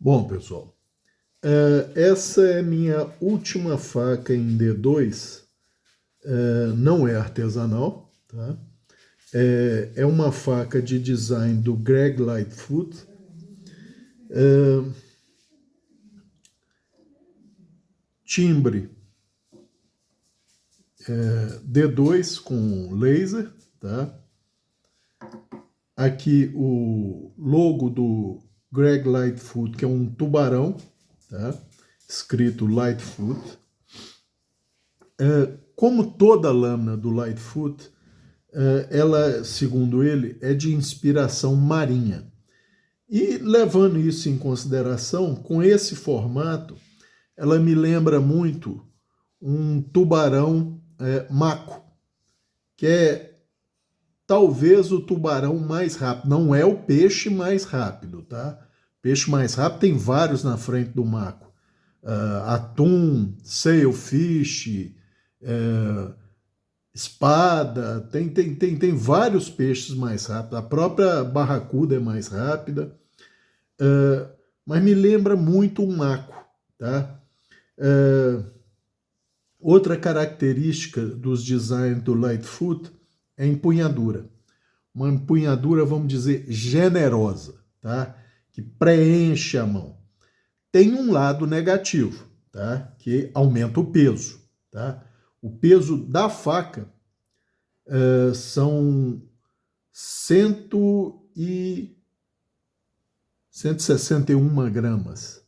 Bom, pessoal, essa é minha última faca em D2, não é artesanal, tá? É uma faca de design do Greg Lightfoot. Timbre D2 com laser, tá? Aqui o logo do Greg Lightfoot, que é um tubarão, tá? Escrito Lightfoot. Como toda lâmina do Lightfoot, ela, segundo ele, é de inspiração marinha. E levando isso em consideração, com esse formato, ela me lembra muito um tubarão maco, que é talvez o tubarão mais rápido. Não é o peixe mais rápido, tá? Peixe mais rápido tem vários na frente do maco. Atum, sailfish, espada, tem vários peixes mais rápidos. A própria barracuda é mais rápida. Mas me lembra muito um maco, tá? Outra característica dos designs do Lightfoot é a empunhadura. Uma empunhadura, vamos dizer, generosa, tá? Que preenche a mão. Tem um lado negativo, tá? Que aumenta o peso, tá? O peso da faca são 161 gramas.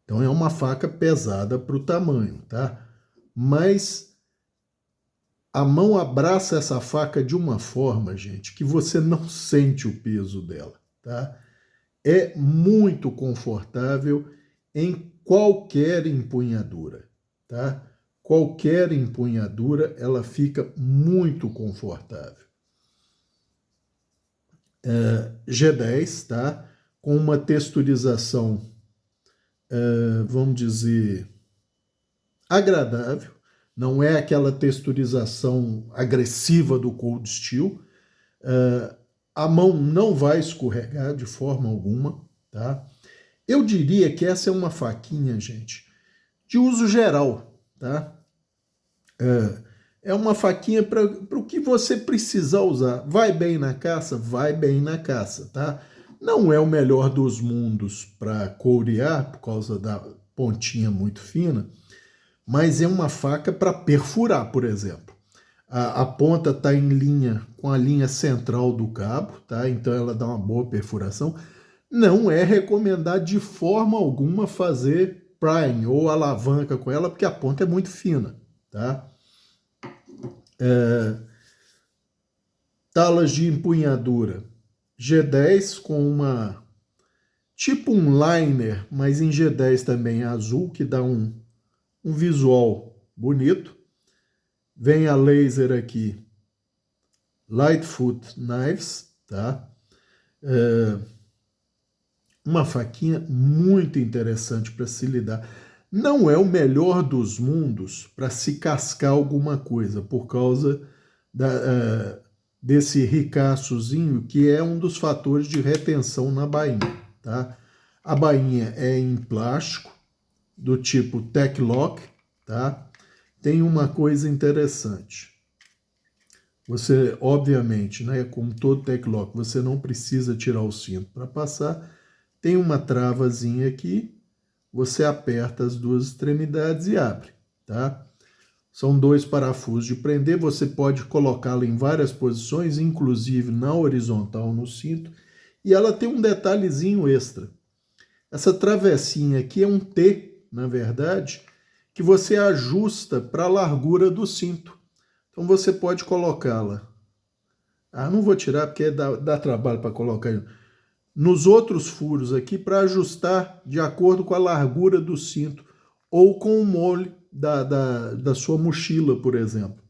Então é uma faca pesada para o tamanho, tá? Mas a mão abraça essa faca de uma forma, gente, que você não sente o peso dela, tá? É muito confortável em qualquer empunhadura, tá? Qualquer empunhadura, ela fica muito confortável. G10, tá? Com uma texturização, vamos dizer, agradável. Não é aquela texturização agressiva do Cold Steel. A mão não vai escorregar de forma alguma, tá? Eu diria que essa é uma faquinha, gente, de uso geral, tá? É uma faquinha para o que você precisar usar. Vai bem na caça? Vai bem na caça, tá? Não é o melhor dos mundos para courear, por causa da pontinha muito fina, mas é uma faca para perfurar, por exemplo. A ponta está em linha com a linha central do cabo, tá? Então ela dá uma boa perfuração. Não é recomendado de forma alguma fazer prime ou alavanca com ela, porque a ponta é muito fina, tá? Talas de empunhadura G10 com uma tipo um liner, mas em G10 também azul, que dá um visual bonito. Vem a laser aqui, Lightfoot Knives, tá? Uma faquinha muito interessante para se lidar. Não é o melhor dos mundos para se cascar alguma coisa, por causa desse ricaçozinho, que é um dos fatores de retenção na bainha, tá? A bainha é em plástico, do tipo Tech-Lock, tá? Tem uma coisa interessante. Você, obviamente, né, como todo Tech-Lock, você não precisa tirar o cinto para passar. Tem uma travazinha aqui, você aperta as duas extremidades e abre, tá? São dois parafusos de prender, você pode colocá-la em várias posições, inclusive na horizontal no cinto, e ela tem um detalhezinho extra. Essa travessinha aqui é um T, na verdade, que você ajusta para a largura do cinto. Então você pode colocá-la. Não vou tirar porque dá trabalho para colocar nos outros furos aqui para ajustar de acordo com a largura do cinto ou com o molde da sua mochila, por exemplo.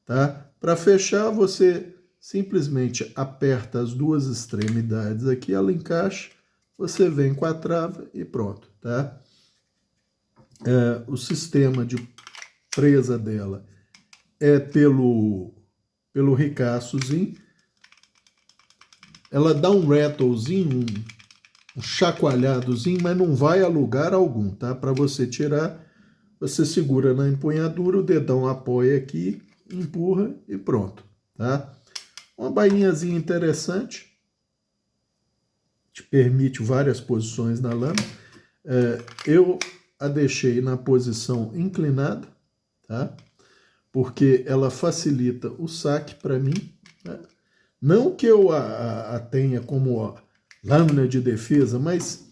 Tá? Para fechar, você simplesmente aperta as duas extremidades aqui, ela encaixa, você vem com a trava e pronto. Tá? O sistema de presa dela é pelo ricaçozinho. Ela dá um rattlezinho, um chacoalhadozinho, mas não vai a lugar algum, tá? Para você tirar, você segura na empunhadura, o dedão apoia aqui, empurra e pronto, tá? Uma bainhazinha interessante, te permite várias posições na lâmina. Eu a deixei na posição inclinada, tá? Porque ela facilita o saque para mim, né? Não que eu a tenha como lâmina de defesa, mas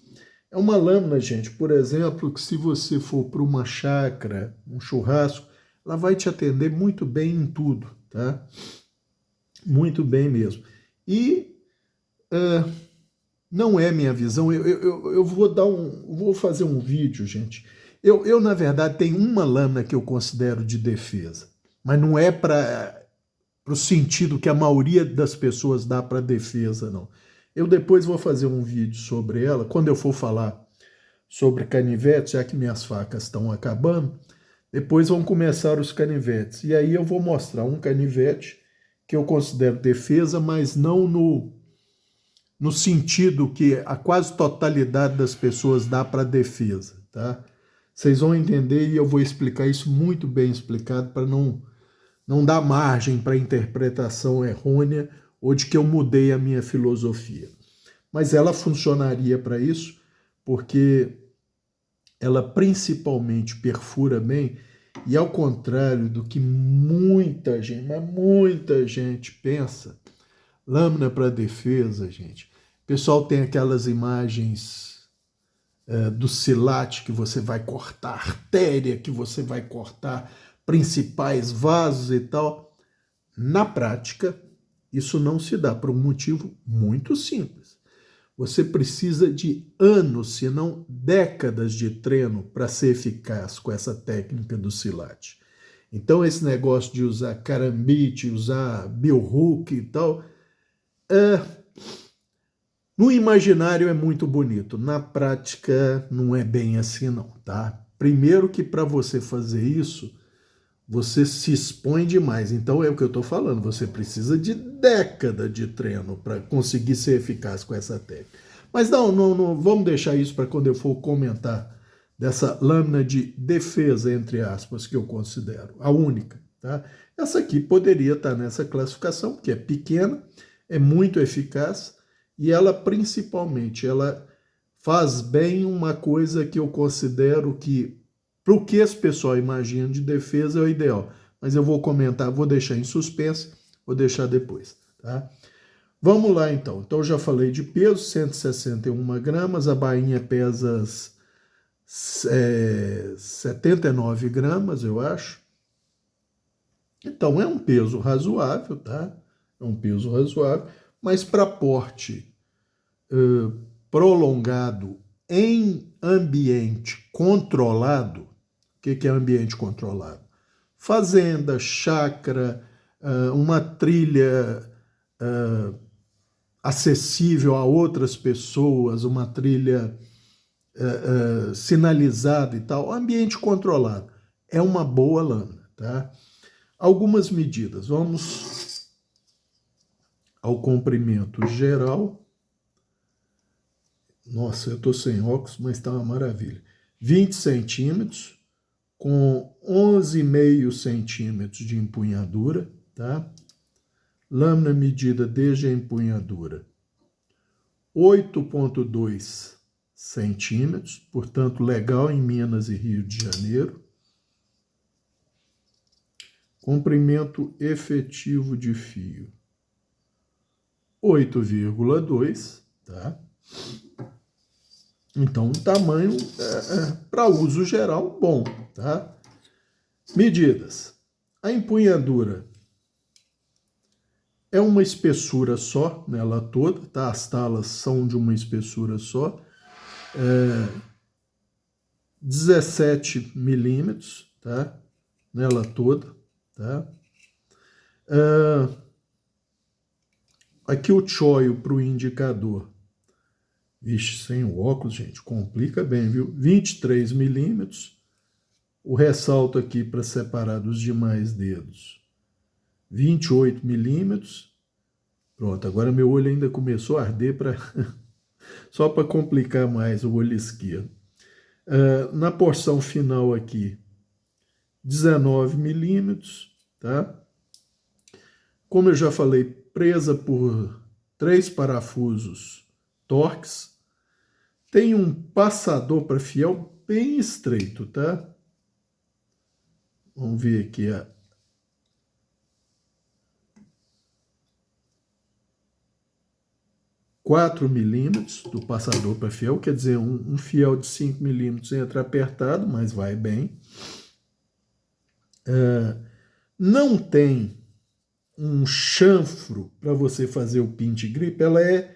é uma lâmina, gente, por exemplo, que se você for para uma chácara, um churrasco, ela vai te atender muito bem em tudo, tá? Muito bem mesmo. E não é minha visão, eu vou fazer um vídeo, gente. Na verdade, tenho uma lâmina que eu considero de defesa, mas não é para o sentido que a maioria das pessoas dá para defesa, não. Eu depois vou fazer um vídeo sobre ela, quando eu for falar sobre canivetes, já que minhas facas estão acabando, depois vão começar os canivetes. E aí eu vou mostrar um canivete que eu considero defesa, mas não no sentido que a quase totalidade das pessoas dá para defesa, tá? Vocês vão entender e eu vou explicar isso muito bem explicado para não dar margem para interpretação errônea ou de que eu mudei a minha filosofia. Mas ela funcionaria para isso porque ela principalmente perfura bem e ao contrário do que muita gente, mas muita gente pensa, lâmina para defesa, gente. O pessoal tem aquelas imagens do silate que você vai cortar artéria, que você vai cortar principais vasos e tal. Na prática, isso não se dá por um motivo muito simples. Você precisa de anos, se não décadas de treino para ser eficaz com essa técnica do silate. Então, esse negócio de usar carambite, usar billhook e tal, no imaginário é muito bonito, na prática não é bem assim não, tá? Primeiro que para você fazer isso, você se expõe demais. Então é o que eu estou falando, você precisa de década de treino para conseguir ser eficaz com essa técnica. Mas não vamos deixar isso para quando eu for comentar dessa lâmina de defesa, entre aspas, que eu considero a única, tá? Essa aqui poderia estar nessa classificação, porque é pequena, é muito eficaz e ela principalmente, ela faz bem uma coisa que eu considero que para o que esse pessoal imagina de defesa é o ideal. Mas eu vou comentar, vou deixar em suspense, vou deixar depois, tá? Vamos lá então. Então eu já falei de peso, 161 gramas, a bainha pesa 79 gramas, eu acho. Então é um peso razoável, tá? É um peso razoável, mas para porte prolongado em ambiente controlado, o que é ambiente controlado? Fazenda, chácara, uma trilha acessível a outras pessoas, uma trilha sinalizada e tal, ambiente controlado. É uma boa lâmina, tá? Algumas medidas. Vamos ao comprimento geral. Nossa, eu estou sem óculos, mas está uma maravilha. 20 centímetros, com 11,5 centímetros de empunhadura, tá? Lâmina medida desde a empunhadura, 8,2 centímetros, portanto, legal em Minas e Rio de Janeiro. Comprimento efetivo de fio, 8,2, tá? Então, um tamanho para uso geral bom, tá? Medidas. A empunhadura é uma espessura só nela toda, tá? As talas são de uma espessura só. 17 milímetros, tá? Nela toda, tá? Aqui o choio para o indicador. Vixe, sem o óculos, gente, complica bem, viu? 23 milímetros. O ressalto aqui para separar dos demais dedos. 28 milímetros. Pronto, agora meu olho ainda começou a arder para Só para complicar mais o olho esquerdo. Na porção final aqui, 19 milímetros, tá? Como eu já falei, presa por 3 parafusos Torx. Tem um passador para fiel bem estreito, tá? Vamos ver aqui a 4 milímetros do passador para fiel, quer dizer, um fiel de 5 milímetros entra apertado, mas vai bem. Não tem um chanfro para você fazer o pint grip, ela é,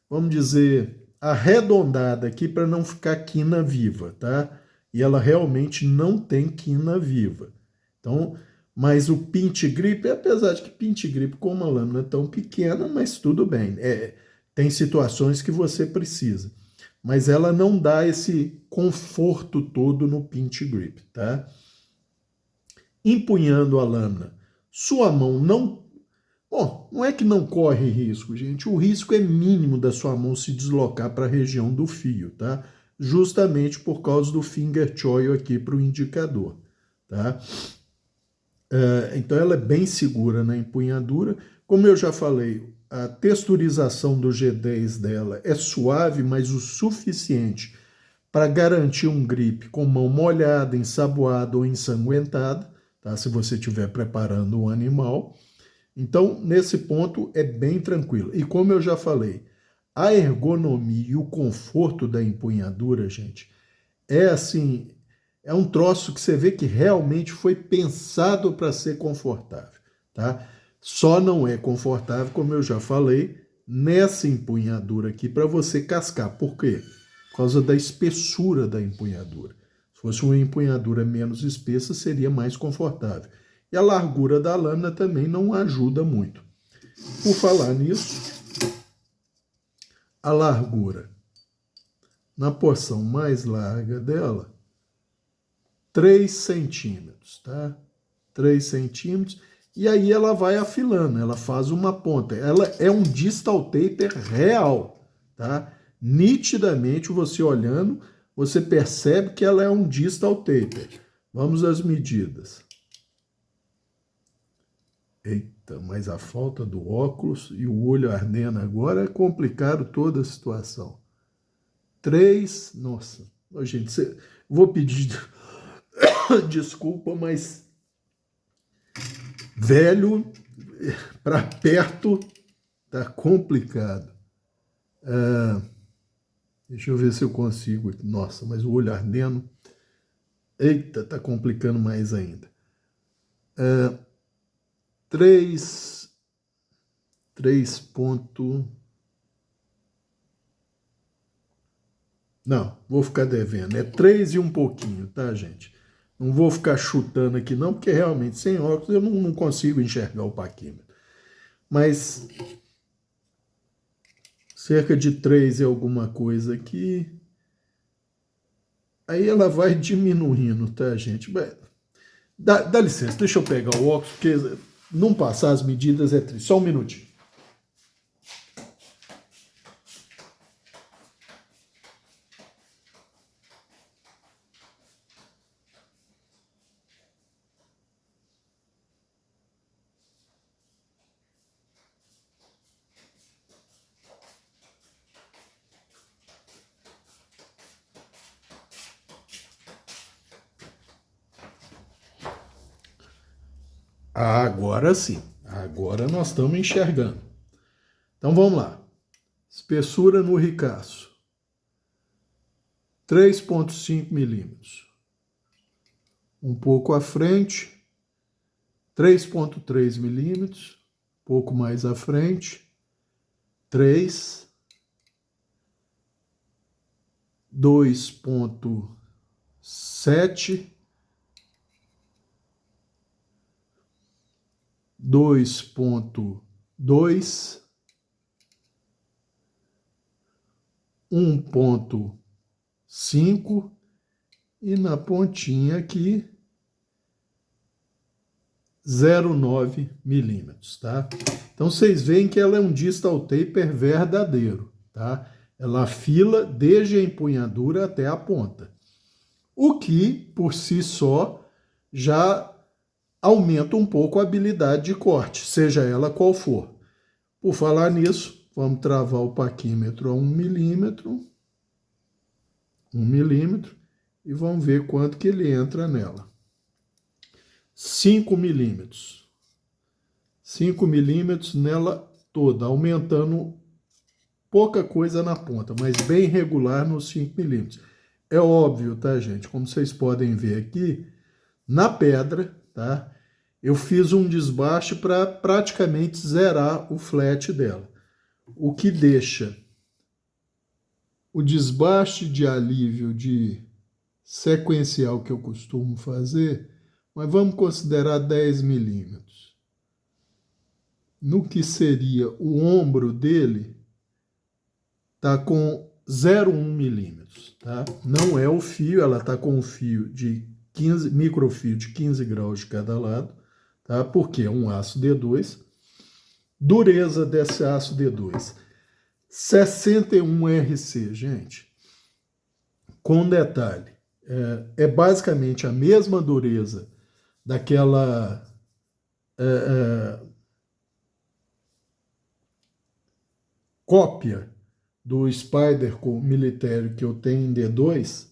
vamos dizer, arredondada aqui para não ficar quina viva, tá? E ela realmente não tem quina viva. Então, mas o pint grip, apesar de que pint grip com uma lâmina tão pequena, mas tudo bem. Tem situações que você precisa. Mas ela não dá esse conforto todo no pint grip, tá? Empunhando a lâmina, sua mão não... Bom, não é que não corre risco, gente. O risco é mínimo da sua mão se deslocar para a região do fio, tá? Justamente por causa do finger choil aqui para o indicador, tá? Então ela é bem segura na empunhadura. Como eu já falei, a texturização do G10 dela é suave, mas o suficiente para garantir um grip com mão molhada, ensaboada ou ensanguentada, tá? Se você estiver preparando um animal. Então, nesse ponto, é bem tranquilo. E como eu já falei, a ergonomia e o conforto da empunhadura, gente, é assim, é um troço que você vê que realmente foi pensado para ser confortável, tá? Só não é confortável, como eu já falei, nessa empunhadura aqui para você cascar. Por quê? Por causa da espessura da empunhadura. Se fosse uma empunhadura menos espessa, seria mais confortável. E a largura da lâmina também não ajuda muito. Por falar nisso, a largura na porção mais larga dela, 3 centímetros, tá? 3 centímetros. E aí ela vai afilando, ela faz uma ponta. Ela é um distal taper real, tá? Nitidamente, você olhando, você percebe que ela é um distal taper. Vamos às medidas. Eita, mas a falta do óculos e o olho ardendo agora complicaram toda a situação. 3, nossa, gente, vou pedir desculpa, mas velho para perto tá complicado. Deixa eu ver se eu consigo. Nossa, mas o olho ardendo. Eita, tá complicando mais ainda. 3 ponto... Não, vou ficar devendo. É 3 e um pouquinho, tá, gente? Não vou ficar chutando aqui não, porque realmente sem óculos eu não consigo enxergar o paquímetro. Mas cerca de 3 e alguma coisa aqui. Aí ela vai diminuindo, tá, gente? Dá licença, deixa eu pegar o óculos, porque não passar as medidas é triste. Só um minutinho. Agora sim, agora nós estamos enxergando. Então vamos lá. Espessura no ricaço, 3,5 milímetros. Um pouco à frente, 3,3 milímetros. Pouco mais à frente, 3, 2,7, 2,2, 1,5 e na pontinha aqui 0,9 milímetros, tá? Então vocês veem que ela é um distal taper verdadeiro, tá? ela afila desde a empunhadura até a ponta, o que, por si só, já aumenta um pouco a habilidade de corte, seja ela qual for. Por falar nisso, vamos travar o paquímetro a 1 milímetro, 1 milímetro, e vamos ver quanto que ele entra nela. 5 milímetros. 5 milímetros nela toda, aumentando pouca coisa na ponta, mas bem regular nos 5 milímetros. É óbvio, tá, gente? Como vocês podem ver aqui, na pedra, tá? Eu fiz um desbaste para praticamente zerar o flat dela. O que deixa o desbaste de alívio de sequencial que eu costumo fazer, mas vamos considerar 10 milímetros. No que seria o ombro dele, tá com 0,1 milímetros, tá? Não é o fio, ela tá com um fio de 15, microfio de 15 graus de cada lado, tá? Porque é um aço D2. Dureza desse aço D2, 61 RC, gente. Com detalhe, é basicamente a mesma dureza daquela cópia do Spyderco Military que eu tenho em D2,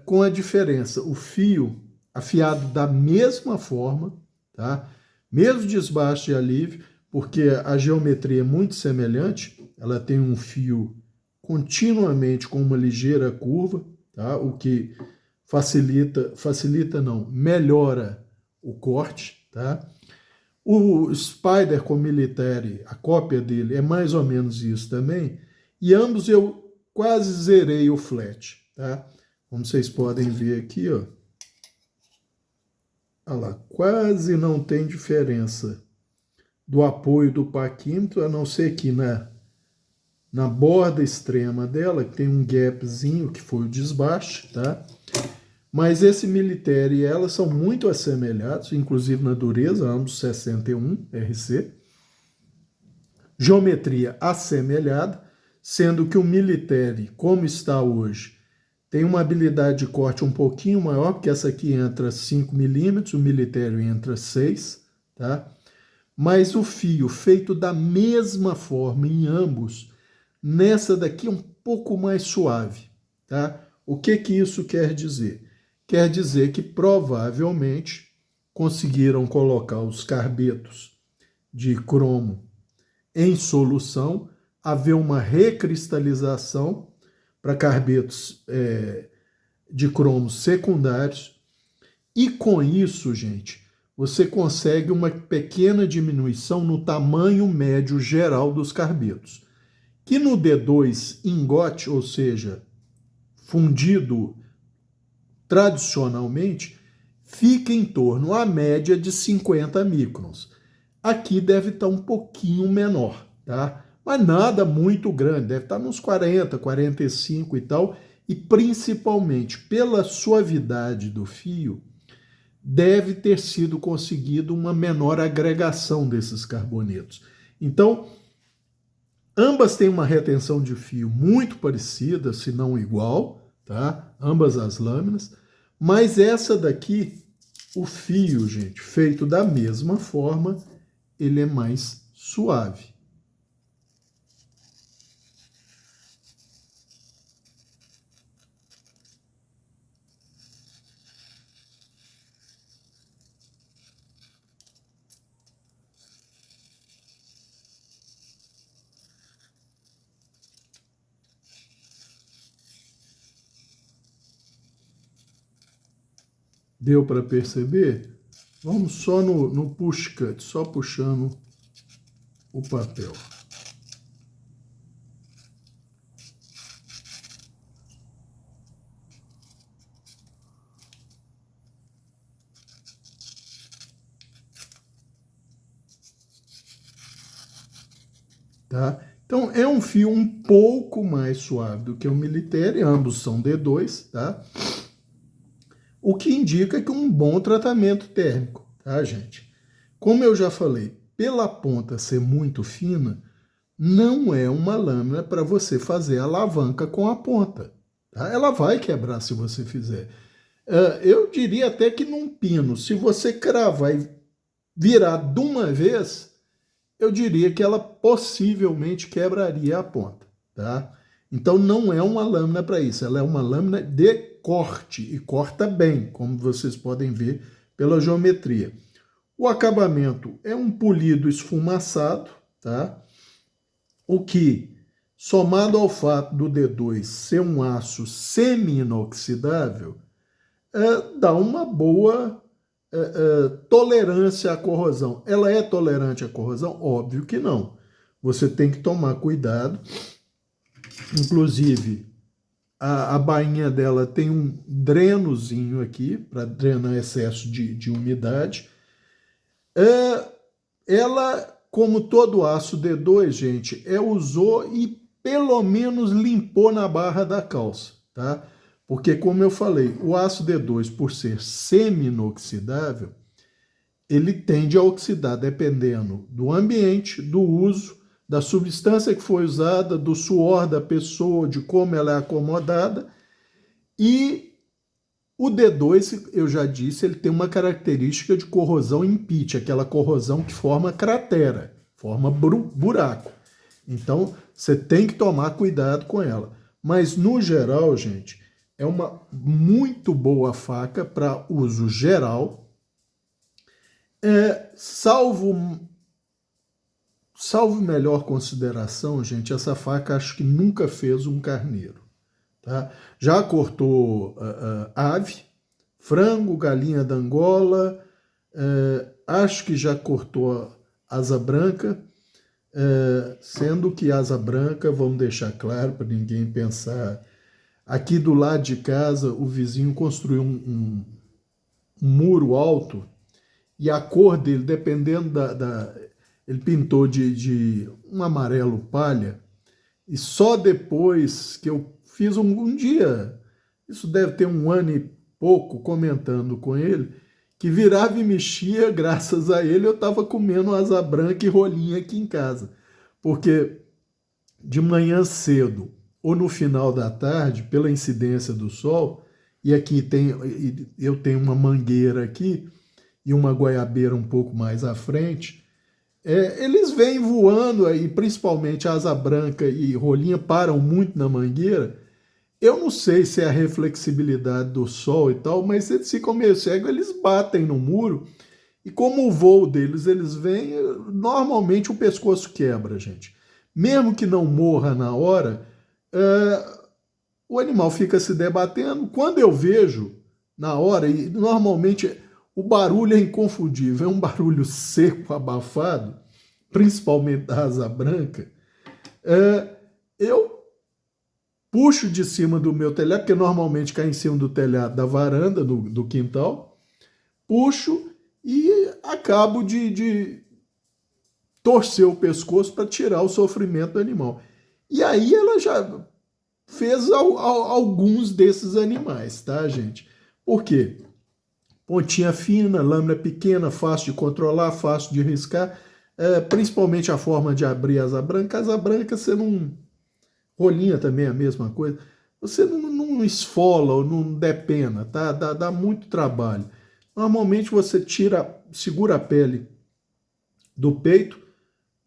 com a diferença, o fio afiado da mesma forma, tá? Mesmo desbaste de alívio, porque a geometria é muito semelhante, ela tem um fio continuamente com uma ligeira curva, tá? O que facilita não, melhora o corte, tá? O Spyderco Military, a cópia dele, é mais ou menos isso também, e ambos eu quase zerei o flat, tá? Como vocês podem ver aqui, ó. Olha lá, quase não tem diferença do apoio do paquímetro, a não ser que na borda extrema dela, que tem um gapzinho, que foi o desbaste, tá? Mas esse Military e ela são muito assemelhados, inclusive na dureza, ambos 61 RC. Geometria assemelhada, sendo que o Military, como está hoje, tem uma habilidade de corte um pouquinho maior, porque essa aqui entra 5 milímetros, o Military entra 6, tá? Mas o fio feito da mesma forma em ambos, nessa daqui é um pouco mais suave, tá? O que que isso quer dizer? Quer dizer que provavelmente conseguiram colocar os carbetos de cromo em solução, haver uma recristalização para carbetos de cromo secundários, e com isso, gente, você consegue uma pequena diminuição no tamanho médio geral dos carbetos, que no D2 ingote, ou seja, fundido tradicionalmente, fica em torno à média de 50 microns. Aqui deve estar um pouquinho menor, tá? Mas nada muito grande, deve estar nos 40, 45 e tal, e principalmente pela suavidade do fio, deve ter sido conseguido uma menor agregação desses carbonetos. Então, ambas têm uma retenção de fio muito parecida, se não igual, tá? Ambas as lâminas, mas essa daqui, o fio, gente, feito da mesma forma, ele é mais suave. Deu para perceber? Vamos só no push cut, só puxando o papel. Tá? Então é um fio um pouco mais suave do que o Military, ambos são D2, tá? O que indica que um bom tratamento térmico, tá, gente? Como eu já falei, pela ponta ser muito fina, não é uma lâmina para você fazer alavanca com a ponta. Tá? Ela vai quebrar se você fizer. Eu diria até que num pino, se você cravar e virar de uma vez, eu diria que ela possivelmente quebraria a ponta. Tá? Então não é uma lâmina para isso, ela é uma lâmina de corte e corta bem, como vocês podem ver pela geometria. O acabamento é um polido esfumaçado, tá? O que, somado ao fato do D2 ser um aço semi-inoxidável, dá uma boa tolerância à corrosão. Ela é tolerante à corrosão? Óbvio que não. Você tem que tomar cuidado. Inclusive, a bainha dela tem um drenozinho aqui, para drenar excesso de umidade. Ela, como todo aço D2, gente, usou e pelo menos limpou na barra da calça, tá? Porque, como eu falei, o aço D2, por ser semi-inoxidável, ele tende a oxidar dependendo do ambiente, do uso, da substância que foi usada, do suor da pessoa, de como ela é acomodada. E o D2, eu já disse, ele tem uma característica de corrosão em pit, aquela corrosão que forma cratera, forma buraco. Então, você tem que tomar cuidado com ela. Mas, no geral, gente, é uma muito boa faca para uso geral. Salvo melhor consideração, gente, essa faca acho que nunca fez um carneiro. Tá? Já cortou ave, frango, galinha da Angola, acho que já cortou asa branca, sendo que asa branca, vamos deixar claro para ninguém pensar, aqui do lado de casa o vizinho construiu um muro alto e a cor dele, dependendo ele pintou de um amarelo palha, e só depois que eu fiz um dia, isso deve ter um ano e pouco, comentando com ele, que virava e mexia, graças a ele, eu estava comendo asa branca e rolinha aqui em casa. Porque de manhã cedo ou no final da tarde, pela incidência do sol, e aqui eu tenho uma mangueira aqui e uma goiabeira um pouco mais à frente, eles vêm voando, e principalmente a asa branca e rolinha param muito na mangueira. Eu não sei se é a reflexibilidade do sol e tal, mas eles ficam meio cegos, eles batem no muro, e como o voo deles, eles vêm, normalmente o pescoço quebra, gente. Mesmo que não morra na hora, o animal fica se debatendo. Quando eu vejo na hora, e normalmente o barulho é inconfundível, é um barulho seco, abafado, principalmente da asa branca, eu puxo de cima do meu telhado, porque normalmente cai em cima do telhado da varanda, do quintal, puxo e acabo de torcer o pescoço para tirar o sofrimento do animal. E aí ela já fez alguns desses animais, tá, gente? Por quê? Pontinha fina, lâmina pequena, fácil de controlar, fácil de riscar, principalmente a forma de abrir a asa branca. A asa branca você não... Rolinha também é a mesma coisa. Você não esfola ou não depena, tá? Dá muito trabalho. Normalmente você segura a pele do peito,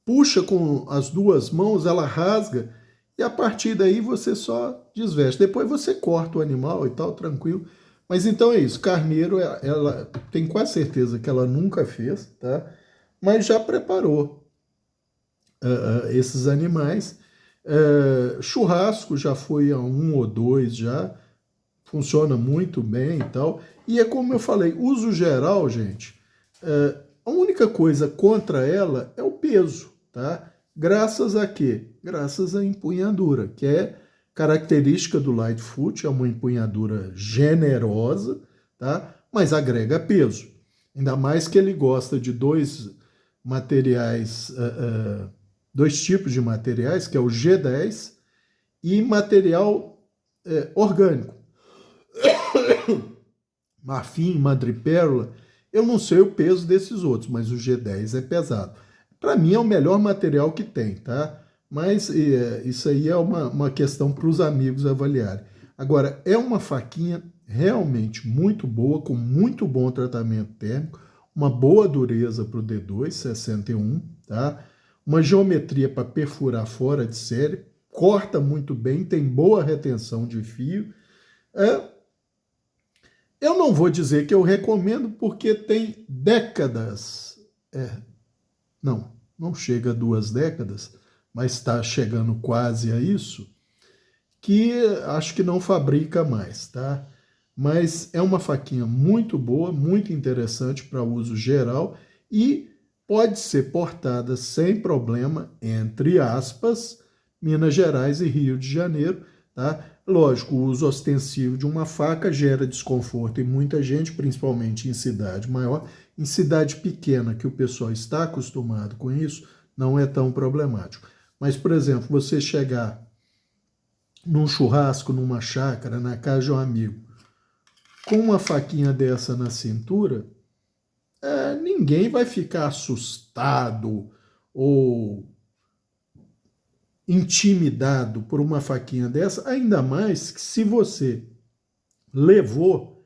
puxa com as duas mãos, ela rasga, e a partir daí você só desveste. Depois você corta o animal e tal, tranquilo. Mas então é isso, carneiro, ela tem quase certeza que ela nunca fez, tá? Mas já preparou esses animais. Churrasco já foi a 1 ou 2 já, funciona muito bem e tal. E é como eu falei, uso geral, gente, a única coisa contra ela é o peso, tá? Graças a quê? Graças à empunhadura, que é característica do Lightfoot, é uma empunhadura generosa, tá? Mas agrega peso. Ainda mais que ele gosta de dois materiais, dois tipos de materiais, que é o G10 e material orgânico. Marfim, madrepérola, eu não sei o peso desses outros, mas o G10 é pesado. Para mim é o melhor material que tem, tá? mas isso aí é uma questão para os amigos avaliarem. Agora, é uma faquinha realmente muito boa, com muito bom tratamento térmico, uma boa dureza para o D2, 61, tá? Uma geometria para perfurar fora de série, corta muito bem, tem boa retenção de fio. Eu não vou dizer que eu recomendo, porque tem décadas, não chega a 2 décadas, mas está chegando quase a isso, que acho que não fabrica mais, tá? Mas é uma faquinha muito boa, muito interessante para uso geral e pode ser portada sem problema, entre aspas, Minas Gerais e Rio de Janeiro, tá? Lógico, o uso ostensivo de uma faca gera desconforto em muita gente, principalmente em cidade maior. Em cidade pequena, que o pessoal está acostumado com isso, não é tão problemático. Mas, por exemplo, você chegar num churrasco, numa chácara, na casa de um amigo, com uma faquinha dessa na cintura, ninguém vai ficar assustado ou intimidado por uma faquinha dessa, ainda mais que se você levou,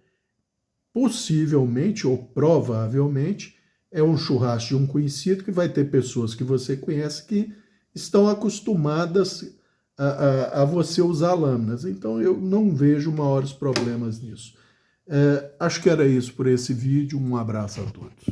possivelmente ou provavelmente, é um churrasco de um conhecido, que vai ter pessoas que você conhece que estão acostumadas a você usar lâminas. Então eu não vejo maiores problemas nisso. Acho que era isso por esse vídeo. Um abraço a todos.